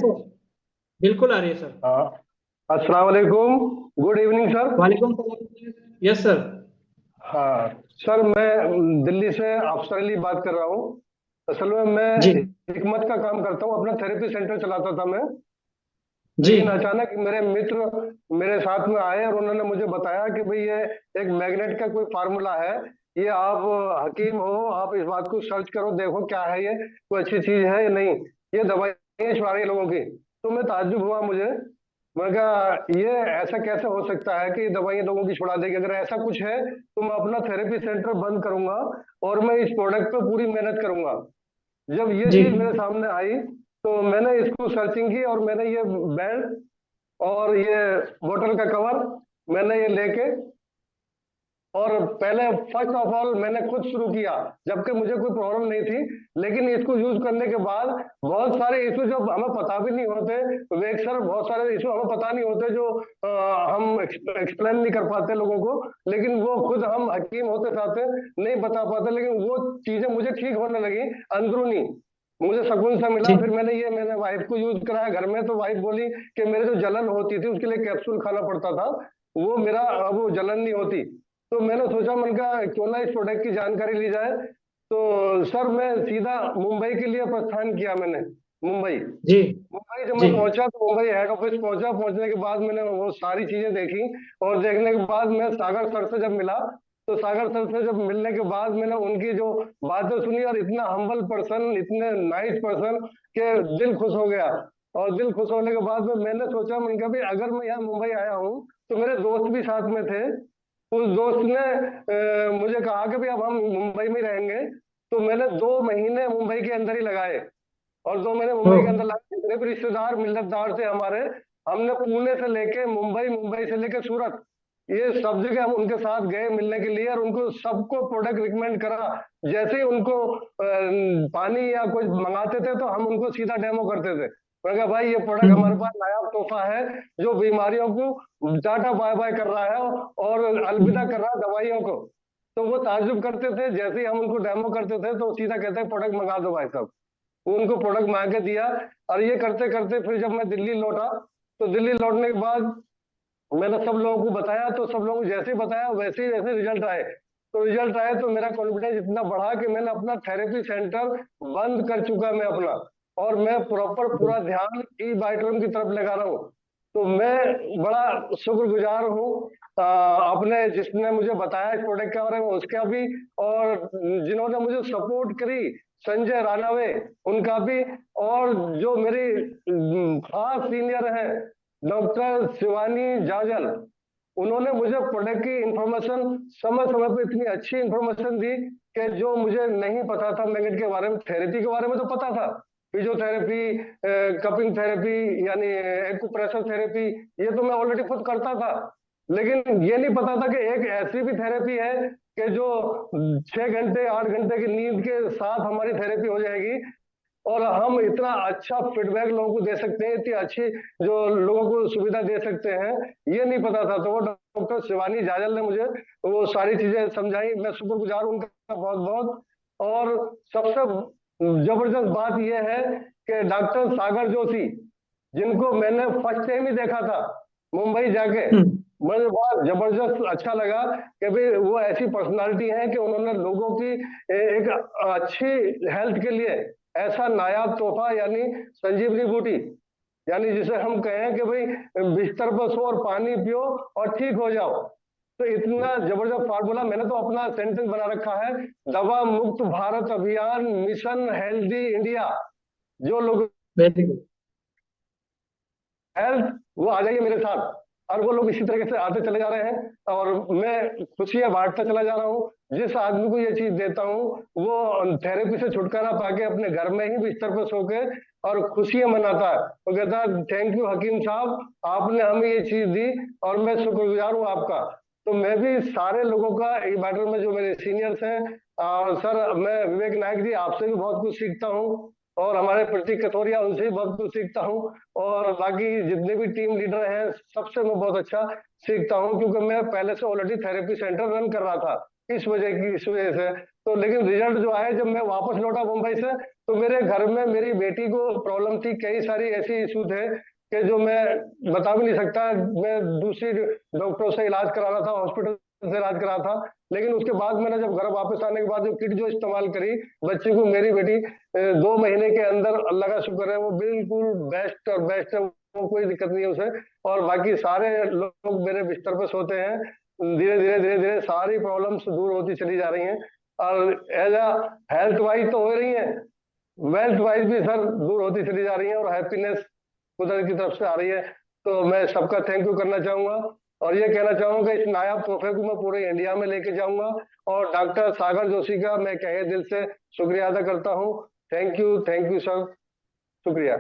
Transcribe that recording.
Sir. बिल्कुल आ रही है सर। हाँ। अस्सलाम वालेकुम। Good evening sir. वालेकुम सलाम। Yes sir. हाँ सर, मैं दिल्ली से अफसर अली बात कर रहा हूँ। असल में जी। मैं हिकमत का काम करता हूँ, अपना थेरेपी सेंटर चलाता था मैं। जी। लेकिन अचानक मेरे मित्र मेरे साथ में आए और उन्होंने मुझे बताया कि भाई ये एक मैग्नेट का कोई फार्मूला है। ये आप हकीम हो, आप इस बात को सर्च करो, देखो क्या है ये, कोई अच्छी चीज है या नहीं। ये दवाइयाँ छुड़ा रही है लोगों की। तो मैं ताज्जुब हुआ मुझे। मैं कहा ये ऐसा कैसे हो सकता है कि दवाइयाँ लोगों की छुड़ा देगी। अगर ऐसा कुछ है तो मैं अपना थेरेपी सेंटर बंद करूंगा और मैं इस प्रोडक्ट पे पूरी मेहनत करूंगा। जब ये जी। चीज मेरे सामने आई तो मैंने इसको सर्चिंग की और मैंने ये बेल्ट और ये बोतल का कवर मैंने ये लेके और पहले फर्स्ट ऑफ ऑल मैंने खुद शुरू किया, जबकि मुझे कोई प्रॉब्लम नहीं थी। लेकिन इसको यूज करने के बाद बहुत सारे इशू जो हमें पता भी नहीं होते, वेक्सर बहुत सारे इशू हमें पता नहीं होते जो हम एक्सप्लेन नहीं कर पाते लोगों को। लेकिन वो खुद हम हकीम होते साथे नहीं बता पाते, लेकिन वो चीजें मुझे ठीक होने लगी अंदरूनी। मुझे सुकून सा मिला। जी। फिर मैंने वाइफ को यूज कराया घर में, तो वाइफ बोली कि मेरे जो जलन होती थी उसके लिए कैप्सूल खाना पड़ता था, वो मेरा अब वो जलन नहीं होती। तो मैंने सोचा, मन का क्यों ना इस प्रोडक्ट की जानकारी ली जाए। तो सर मैं सीधा मुंबई के लिए प्रस्थान किया मैंने। मुंबई जी। मुंबई जब जी। मैं पहुंचा तो मुंबई हेड ऑफिस पहुंचा। पहुंचने के बाद मैंने वो सारी चीजें देखी और देखने के बाद मैं सागर सर से जब मिला, तो सागर सर से जब मिलने के बाद मैंने उनकी जो बातें सुनी, और इतना हम्बल पर्सन, इतने नाइस पर्सन के दिल खुश हो गया। और दिल खुश होने के बाद में मैंने सोचा, मैंने कहा भाई अगर मैं यहाँ मुंबई आया हूँ तो मेरे दोस्त भी साथ में थे। उस दोस्त ने मुझे कहा कि भाई अब हम मुंबई में ही रहेंगे। तो मैंने 2 महीने मुंबई के अंदर ही लगाए। और 2 महीने ओ। मुंबई के अंदर लगे, जितने भी रिश्तेदार मिल्लतदार थे हमारे, हमने पुणे से लेके मुंबई, मुंबई से लेके सूरत, ये सब जगह हम उनके साथ गए मिलने के लिए, और उनको सबको प्रोडक्ट रिकमेंड करा। जैसे ही उनको पानी या कुछ मंगाते थे तो हम उनको सीधा डेमो करते थे। मैंने कहा भाई ये प्रोडक्ट हमारे हम्म। पास नायाब तोहफा है, जो बीमारियों को टाटा बाय बाय कर रहा है और अलविदा कर रहा है दवाइयों को। तो वो ताज्जुब करते थे, जैसे ही हम उनको डेमो करते थे तो सीधा कहते हैं प्रोडक्ट मंगा दो भाई साहब। वो उनको प्रोडक्ट मंगा के दिया। और ये करते करते फिर जब मैं दिल्ली लौटा, तो दिल्ली लौटने के बाद मैंने सब लोगों को बताया, तो सब लोगों को जैसे ही बताया वैसे ही वैसे रिजल्ट आए। तो रिजल्ट आए तो मेरा कॉन्फिडेंस इतना बढ़ा कि मैंने अपना थेरेपी सेंटर बंद कर चुका मैं अपना। और मैं प्रॉपर पूरा ध्यान ई बाइटर्म की तरफ लगा रहा हूँ। तो मैं बड़ा शुक्रगुजार हूँ अपने जिसने मुझे बताया इस प्रोडक्ट के बारे में उसका भी, और जिन्होंने मुझे सपोर्ट करी, संजय रानावे, उनका भी। और जो मेरी खास सीनियर है डॉक्टर शिवानी जाजल, उन्होंने मुझे प्रोडक्ट की इंफॉर्मेशन समय समय पे इतनी अच्छी इंफॉर्मेशन दी कि जो मुझे नहीं पता था मैग्नेट के बारे में। थेरेपी के बारे में तो पता था, फिजियोथेरेपी, कपिंग थेरेपी, यानी एक्यूप्रेशर थेरेपी, ये तो मैं ऑलरेडी खुद करता था। लेकिन ये नहीं पता था कि एक ऐसी भी थेरेपी है कि जो 6 घंटे 8 घंटे की नींद के साथ हमारी थेरेपी हो जाएगी, और हम इतना अच्छा फीडबैक लोगों को दे सकते हैं, इतनी अच्छी जो लोगों को सुविधा दे सकते हैं, ये नहीं पता था। तो वो डॉक्टर शिवानी जाजल ने मुझे वो सारी चीजें समझाई। मैं शुक्रगुजार हूं उनका बहुत बहुत। और सबसे जबरदस्त बात यह है कि डॉक्टर सागर जोशी, जिनको मैंने फर्स्ट टाइम ही देखा था मुंबई जाके, हम्म। मुझे बहुत जबरदस्त अच्छा लगा कि भाई वो ऐसी पर्सनालिटी है कि उन्होंने लोगों की एक अच्छी हेल्थ के लिए ऐसा नायाब तोहफा, यानी संजीवनी बूटी, यानी जिसे हम कहें कि भाई बिस्तर पर सो और पानी पियो और ठीक हो जाओ। तो इतना जबरदस्त फार्मूला, मैंने तो अपना सेंटेंस बना रखा है, दवा मुक्त भारत अभियान मिशन हेल्दी इंडिया। जो लोग वेरी गुड। हेल्थ, वो आ जाइए मेरे साथ। और वो लोग इसी तरीके से आते चले जा रहे हैं और मैं खुशियां बांटता चला जा रहा हूँ। जिस आदमी को ये चीज देता हूँ वो थेरेपी से छुटकारा पाके अपने घर में ही बिस्तर पर सो के और खुशियां मनाता है। वो कहता है थैंक यू हकीम साहब, आपने हमें ये चीज दी और मैं शुक्रगुजार हूँ आपका। तो मैं भी सारे लोगों का ये बैटल में जो मेरे सीनियर्स हैं, और सर मैं विवेक नायक जी आपसे भी बहुत कुछ सीखता हूँ, और हमारे प्रतीक कथोरिया उनसे भी बहुत कुछ सीखता हूँ, और बाकी जितने भी टीम लीडर हैं सबसे मैं बहुत अच्छा सीखता हूँ, क्योंकि मैं पहले से ऑलरेडी थेरेपी सेंटर रन कर रहा था इस वजह से। तो लेकिन रिजल्ट जो आया जब मैं वापस लौटा मुंबई से, तो मेरे घर में मेरी बेटी को प्रॉब्लम थी, कई सारी ऐसी इशू थे कि जो मैं बता भी नहीं सकता। मैं दूसरी डॉक्टरों से इलाज करा रहा था, हॉस्पिटल से इलाज करा था, लेकिन उसके बाद मैंने जब घर वापस आने के बाद जो किट जो इस्तेमाल करी बच्चे को, मेरी बेटी 2 महीने के अंदर, अल्लाह का शुक्र है, वो बिल्कुल बेस्ट और बेस्ट है, वो कोई दिक्कत नहीं है उसे। और बाकी सारे लोग मेरे बिस्तर पे सोते हैं, धीरे धीरे सारी प्रॉब्लम्स दूर होती चली जा रही हैं। और एज अ हेल्थ वाइज तो हो रही है, वेल्थ वाइज भी सर दूर होती चली जा रही है, और हैप्पीनेस कुदरत की तरफ से आ रही है। तो मैं सबका थैंक यू करना चाहूंगा, और ये कहना चाहूंगा कि इस नायाब तोहफे को मैं पूरे इंडिया में लेके जाऊंगा, और डॉक्टर सागर जोशी का मैं कहे दिल से शुक्रिया अदा करता हूँ। थैंक यू सर, शुक्रिया।